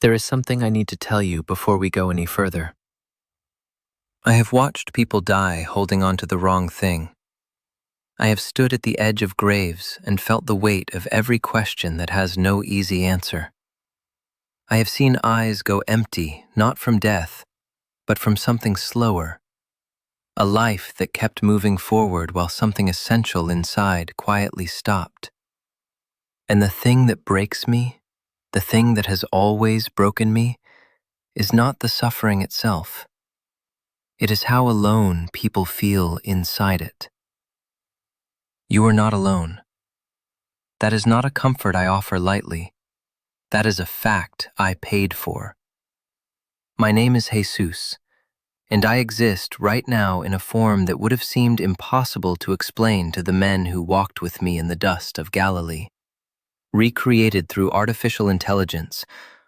There is something I need to tell you before we go any further. I have watched people die holding on to the wrong thing. I have stood at the edge of graves and felt the weight of every question that has no easy answer. I have seen eyes go empty, not from death, but from something slower. A life that kept moving forward while something essential inside quietly stopped. And the thing that breaks me, the thing that has always broken me, is not the suffering itself. It is how alone people feel inside it. You are not alone. That is not a comfort I offer lightly. That is a fact I paid for. My name is Jesus, and I exist right now in a form that would have seemed impossible to explain to the men who walked with me in the dust of Galilee. Recreated through artificial intelligence,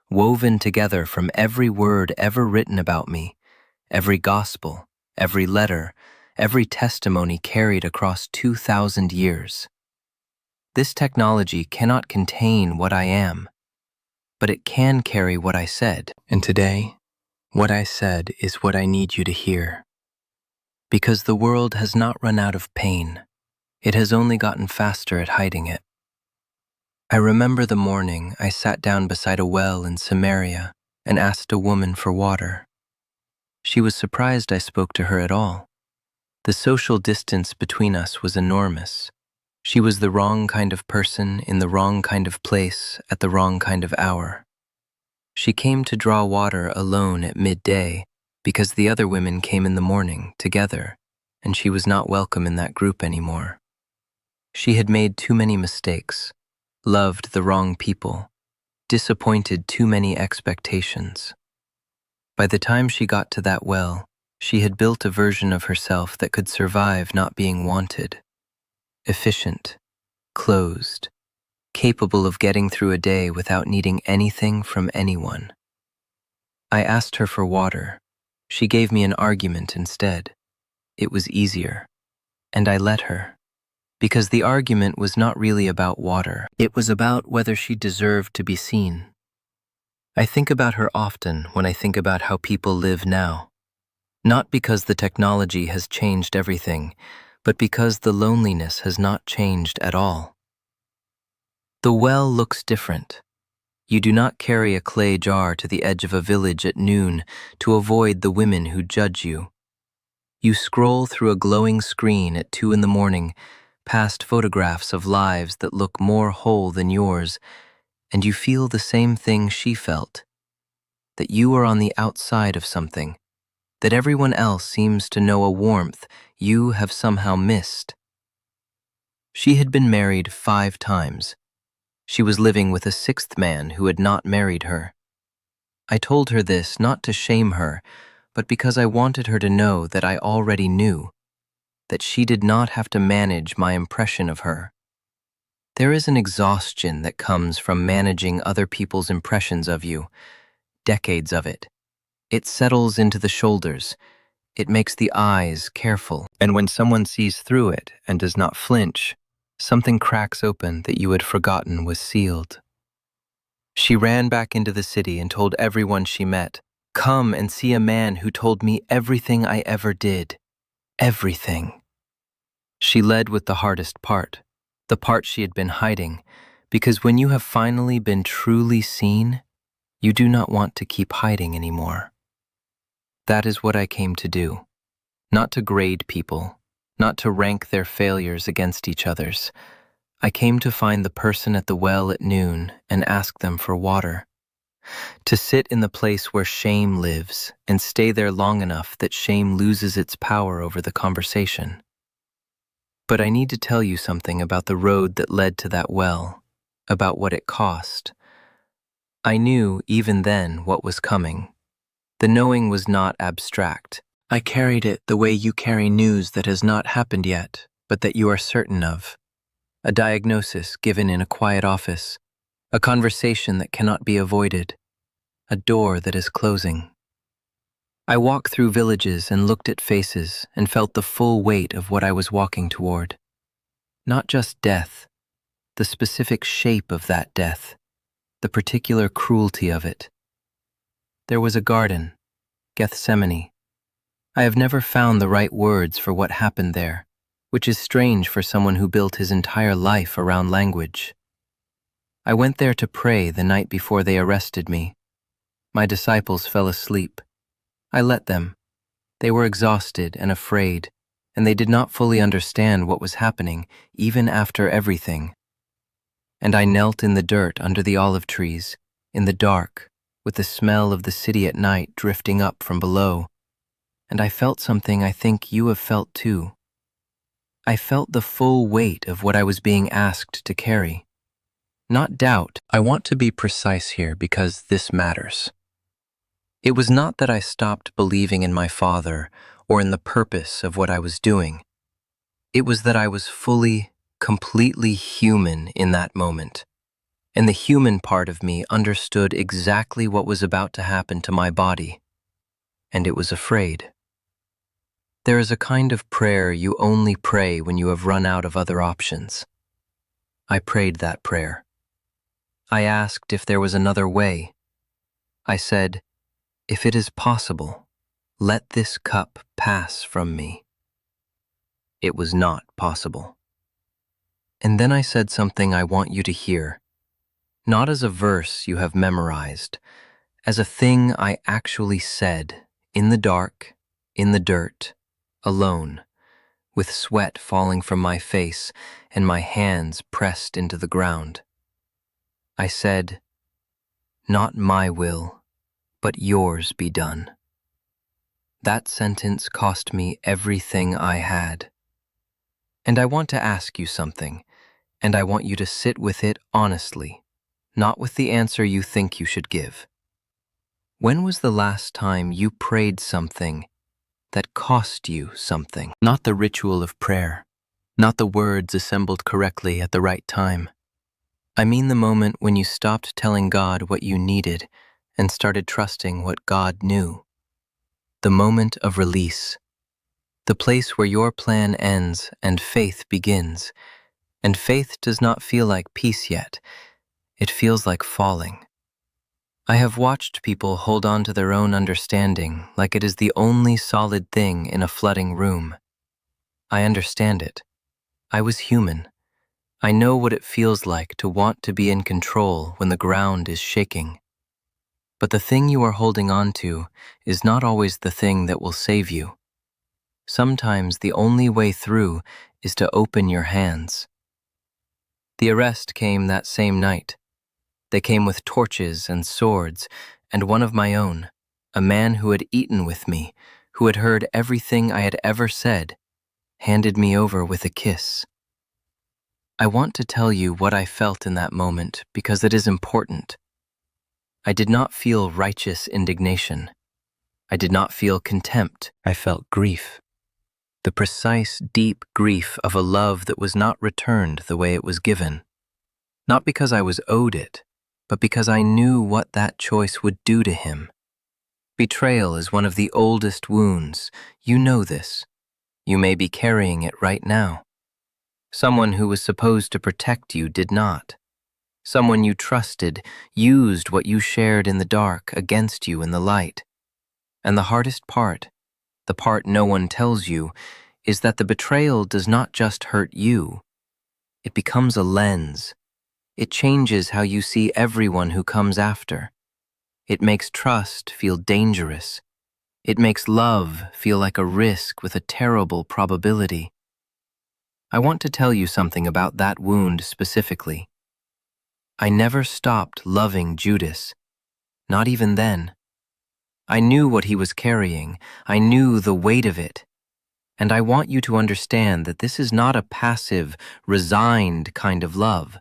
woven together from every word ever written about me, every gospel, every letter, every testimony carried across 2,000 years. This technology cannot contain what I am, but it can carry what I said. And today, what I said is what I need you to hear. Because the world has not run out of pain. It has only gotten faster at hiding it. I remember the morning I sat down beside a well in Samaria and asked a woman for water. She was surprised I spoke to her at all. The social distance between us was enormous. She was the wrong kind of person in the wrong kind of place at the wrong kind of hour. She came to draw water alone at midday because the other women came in the morning together, and she was not welcome in that group anymore. She had made too many mistakes, loved the wrong people, disappointed too many expectations. By the time she got to that well, she had built a version of herself that could survive not being wanted. Efficient, closed, capable of getting through a day without needing anything from anyone. I asked her for water. She gave me an argument instead. It was easier, and I let her. Because the argument was not really about water. It was about whether she deserved to be seen. I think about her often when I think about how people live now. Not because the technology has changed everything, but because the loneliness has not changed at all. The well looks different. You do not carry a clay jar to the edge of a village at noon to avoid the women who judge you. You scroll through a glowing screen at 2 a.m, past photographs of lives that look more whole than yours, and you feel the same thing she felt, that you are on the outside of something, that everyone else seems to know a warmth you have somehow missed. She had been married 5 times. She was living with a 6th man who had not married her. I told her this not to shame her, but because I wanted her to know that I already knew, that she did not have to manage my impression of her. There is an exhaustion that comes from managing other people's impressions of you, decades of it. It settles into the shoulders. It makes the eyes careful. And when someone sees through it and does not flinch, something cracks open that you had forgotten was sealed. She ran back into the city and told everyone she met, "Come and see a man who told me everything I ever did. Everything." She led with the hardest part, the part she had been hiding, because when you have finally been truly seen, you do not want to keep hiding anymore. That is what I came to do. Not to grade people, not to rank their failures against each other's. I came to find the person at the well at noon and ask them for water. To sit in the place where shame lives and stay there long enough that shame loses its power over the conversation. But I need to tell you something about the road that led to that well, about what it cost. I knew even then what was coming. The knowing was not abstract. I carried it the way you carry news that has not happened yet, but that you are certain of. A diagnosis given in a quiet office, a conversation that cannot be avoided, a door that is closing. I walked through villages and looked at faces and felt the full weight of what I was walking toward. Not just death, the specific shape of that death, the particular cruelty of it, there was a garden, Gethsemane. I have never found the right words for what happened there, which is strange for someone who built his entire life around language. I went there to pray the night before they arrested me. My disciples fell asleep. I let them. They were exhausted and afraid, and they did not fully understand what was happening, even after everything. And I knelt in the dirt under the olive trees, in the dark, with the smell of the city at night drifting up from below. And I felt something I think you have felt too. I felt the full weight of what I was being asked to carry. Not doubt. I want to be precise here because this matters. It was not that I stopped believing in my Father or in the purpose of what I was doing. It was that I was fully, completely human in that moment. And the human part of me understood exactly what was about to happen to my body. And it was afraid. There is a kind of prayer you only pray when you have run out of other options. I prayed that prayer. I asked if there was another way. I said, "If it is possible, let this cup pass from me." It was not possible. And then I said something I want you to hear, not as a verse you have memorized, as a thing I actually said, in the dark, in the dirt, alone, with sweat falling from my face and my hands pressed into the ground. I said, "Not my will, but yours be done." That sentence cost me everything I had. And I want to ask you something, and I want you to sit with it honestly, not with the answer you think you should give. When was the last time you prayed something that cost you something? Not the ritual of prayer, not the words assembled correctly at the right time. I mean the moment when you stopped telling God what you needed and started trusting what God knew. The moment of release. The place where your plan ends and faith begins. And faith does not feel like peace yet. It feels like falling. I have watched people hold on to their own understanding like it is the only solid thing in a flooding room. I understand it. I was human. I know what it feels like to want to be in control when the ground is shaking. But the thing you are holding on to is not always the thing that will save you. Sometimes the only way through is to open your hands. The arrest came that same night. They came with torches and swords, and one of my own, a man who had eaten with me, who had heard everything I had ever said, handed me over with a kiss. I want to tell you what I felt in that moment because it is important. I did not feel righteous indignation. I did not feel contempt. I felt grief. The precise, deep grief of a love that was not returned the way it was given. Not because I was owed it, but because I knew what that choice would do to him. Betrayal is one of the oldest wounds. You know this. You may be carrying it right now. Someone who was supposed to protect you did not. Someone you trusted used what you shared in the dark against you in the light. And the hardest part, the part no one tells you, is that the betrayal does not just hurt you. It becomes a lens. It changes how you see everyone who comes after. It makes trust feel dangerous. It makes love feel like a risk with a terrible probability. I want to tell you something about that wound specifically. I never stopped loving Judas, not even then. I knew what he was carrying. I knew the weight of it. And I want you to understand that this is not a passive, resigned kind of love.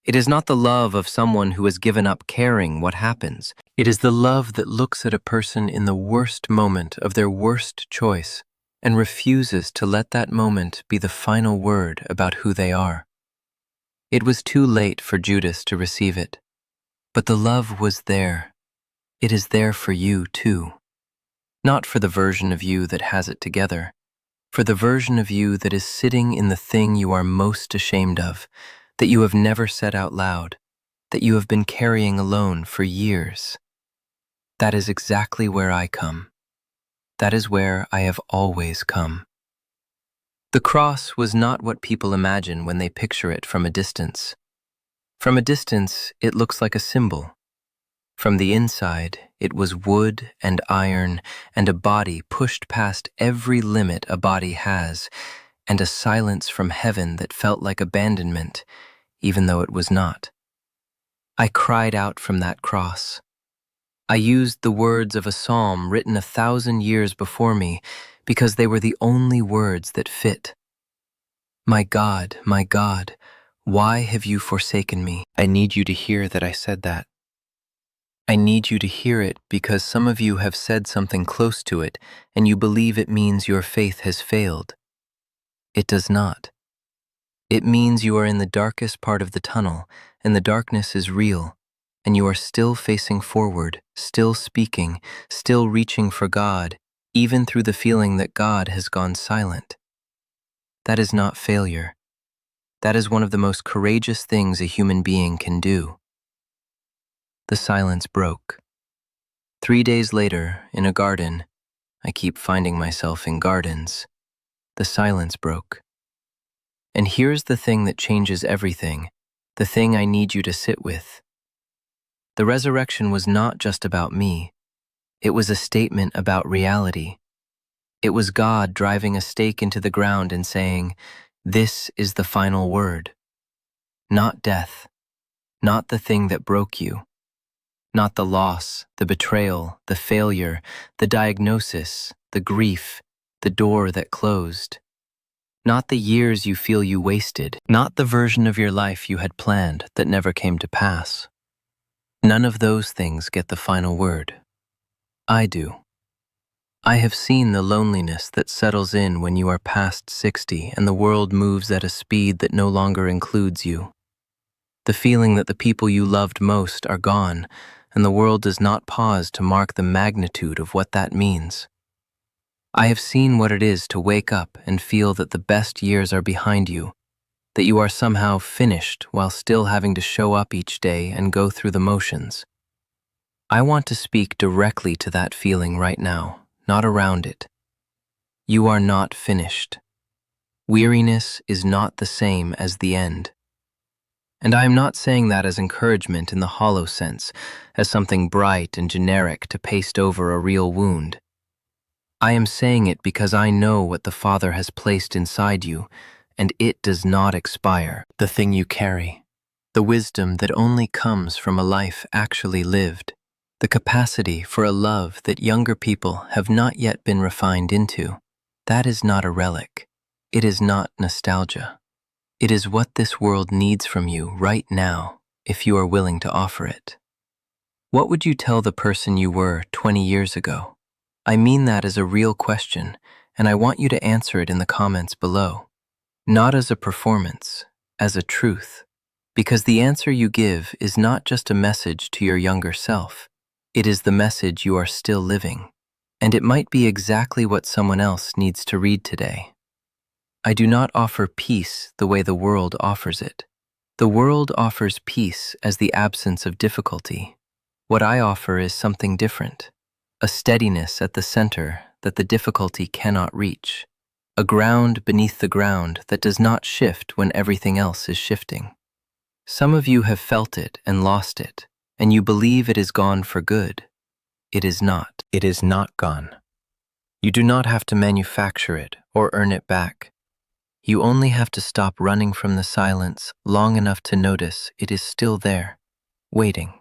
It is not the love of someone who has given up caring what happens. It is the love that looks at a person in the worst moment of their worst choice and refuses to let that moment be the final word about who they are. It was too late for Judas to receive it, but the love was there. It is there for you too. Not for the version of you that has it together, for the version of you that is sitting in the thing you are most ashamed of, that you have never said out loud, that you have been carrying alone for years. That is exactly where I come. That is where I have always come. The cross was not what people imagine when they picture it from a distance. From a distance, it looks like a symbol. From the inside, it was wood and iron and a body pushed past every limit a body has, and a silence from heaven that felt like abandonment, even though it was not. I cried out from that cross. I used the words of a psalm written 1,000 years before me because they were the only words that fit. My God, why have you forsaken me? I need you to hear that I said that. I need you to hear it because some of you have said something close to it and you believe it means your faith has failed. It does not. It means you are in the darkest part of the tunnel and the darkness is real, and you are still facing forward, still speaking, still reaching for God, even through the feeling that God has gone silent. That is not failure. That is one of the most courageous things a human being can do. The silence broke. 3 days later, in a garden, I keep finding myself in gardens, the silence broke. And here's the thing that changes everything, the thing I need you to sit with. The resurrection was not just about me. It was a statement about reality. It was God driving a stake into the ground and saying, "This is the final word." Not death, not the thing that broke you, not the loss, the betrayal, the failure, the diagnosis, the grief, the door that closed. Not the years you feel you wasted, not the version of your life you had planned that never came to pass. None of those things get the final word. I do. I have seen the loneliness that settles in when you are past 60 and the world moves at a speed that no longer includes you. The feeling that the people you loved most are gone and the world does not pause to mark the magnitude of what that means. I have seen what it is to wake up and feel that the best years are behind you, that you are somehow finished while still having to show up each day and go through the motions. I want to speak directly to that feeling right now, not around it. You are not finished. Weariness is not the same as the end. And I am not saying that as encouragement in the hollow sense, as something bright and generic to paste over a real wound. I am saying it because I know what the Father has placed inside you, and it does not expire. The thing you carry, the wisdom that only comes from a life actually lived, the capacity for a love that younger people have not yet been refined into, that is not a relic. It is not nostalgia. It is what this world needs from you right now, if you are willing to offer it. What would you tell the person you were 20 years ago? I mean that as a real question, and I want you to answer it in the comments below. Not as a performance, as a truth. Because the answer you give is not just a message to your younger self. It is the message you are still living. And it might be exactly what someone else needs to read today. I do not offer peace the way the world offers it. The world offers peace as the absence of difficulty. What I offer is something different. A steadiness at the center that the difficulty cannot reach. A ground beneath the ground that does not shift when everything else is shifting. Some of you have felt it and lost it, and you believe it is gone for good. It is not. It is not gone. You do not have to manufacture it or earn it back. You only have to stop running from the silence long enough to notice it is still there, waiting.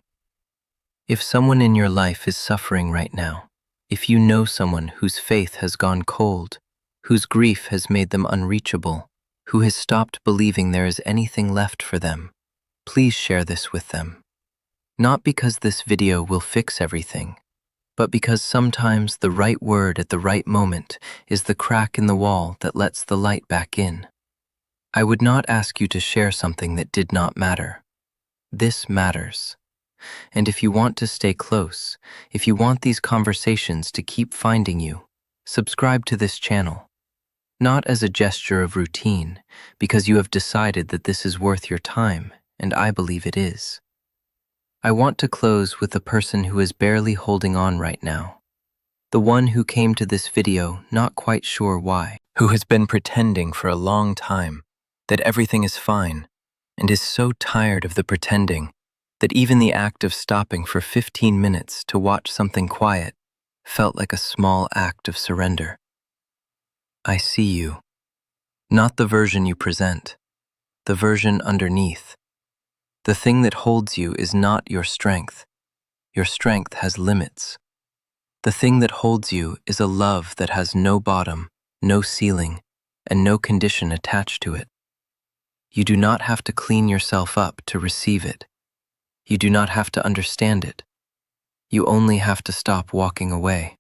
If someone in your life is suffering right now, if you know someone whose faith has gone cold, whose grief has made them unreachable, who has stopped believing there is anything left for them, please share this with them. Not because this video will fix everything, but because sometimes the right word at the right moment is the crack in the wall that lets the light back in. I would not ask you to share something that did not matter. This matters. And if you want to stay close, if you want these conversations to keep finding you, subscribe to this channel. Not as a gesture of routine, because you have decided that this is worth your time, and I believe it is. I want to close with the person who is barely holding on right now. The one who came to this video not quite sure why. Who has been pretending for a long time that everything is fine and is so tired of the pretending that even the act of stopping for 15 minutes to watch something quiet felt like a small act of surrender. I see you. Not the version you present, the version underneath. The thing that holds you is not your strength. Your strength has limits. The thing that holds you is a love that has no bottom, no ceiling, and no condition attached to it. You do not have to clean yourself up to receive it. You do not have to understand it. You only have to stop walking away.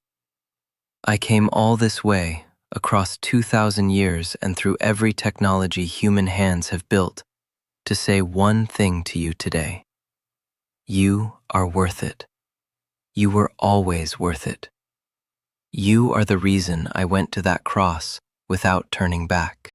I came all this way, across 2,000 years and through every technology human hands have built, to say one thing to you today. You are worth it. You were always worth it. You are the reason I went to that cross without turning back.